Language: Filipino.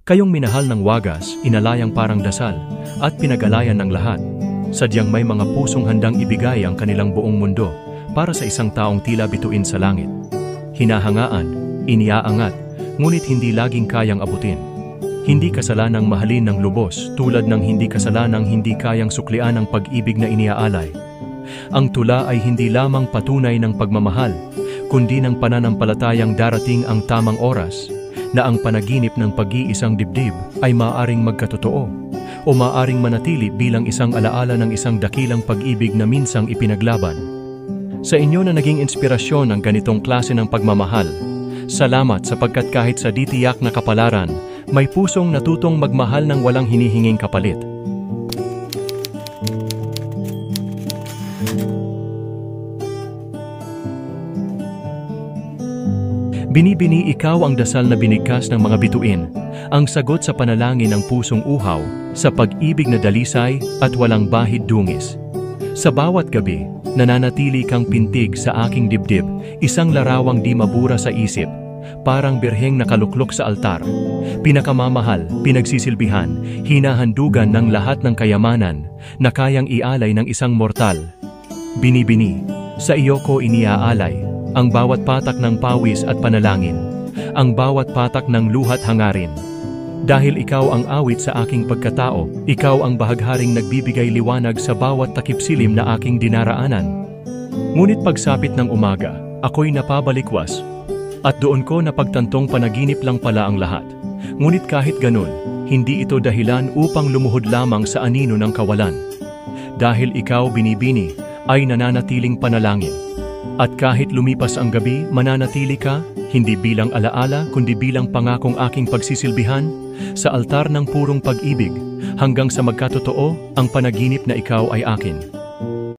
Kayong minahal ng wagas, inalayang parang dasal, at pinagalayan ng lahat. Sadyang may mga pusong handang ibigay ang kanilang buong mundo para sa isang taong tila bituin sa langit. Hinahangaan, iniaangat, ngunit hindi laging kayang abutin. Hindi kasalanang mahalin ng lubos tulad ng hindi kasalanang hindi kayang suklian ang pag-ibig na iniaalay. Ang tula ay hindi lamang patunay ng pagmamahal, kundi ng pananampalatayang darating ang tamang oras, na ang panaginip ng pag-iisang dibdib ay maaaring magkatotoo o maaaring manatili bilang isang alaala ng isang dakilang pag-ibig na minsang ipinaglaban. Sa inyo na naging inspirasyon ang ganitong klase ng pagmamahal, salamat sapagkat kahit sa ditiyak na kapalaran, may pusong natutong magmahal ng walang hinihinging kapalit. Binibini, ikaw ang dasal na binigkas ng mga bituin, ang sagot sa panalangin ng pusong uhaw, sa pag-ibig na dalisay at walang bahid dungis. Sa bawat gabi, nananatili kang pintig sa aking dibdib, isang larawang di mabura sa isip, parang birheng nakaluklok sa altar. Pinakamamahal, pinagsisilbihan, hinahandugan ng lahat ng kayamanan na kayang ialay ng isang mortal. Binibini, sa iyo ko iniaalay ang bawat patak ng pawis at panalangin, ang bawat patak ng luhat hangarin. Dahil ikaw ang awit sa aking pagkatao, ikaw ang bahagharing nagbibigay liwanag sa bawat takip-silim na aking dinaraanan. Ngunit pagsapit ng umaga, ako'y napabalikwas, at doon ko napagtantong panaginip lang pala ang lahat. Ngunit kahit ganun, hindi ito dahilan upang lumuhod lamang sa anino ng kawalan. Dahil ikaw, binibini, ay nananatiling panalangin. At kahit lumipas ang gabi, mananatili ka, hindi bilang alaala, kundi bilang pangakong aking pagsisilbihan, sa altar ng purong pag-ibig, hanggang sa magkatotoo ang panaginip na ikaw ay akin.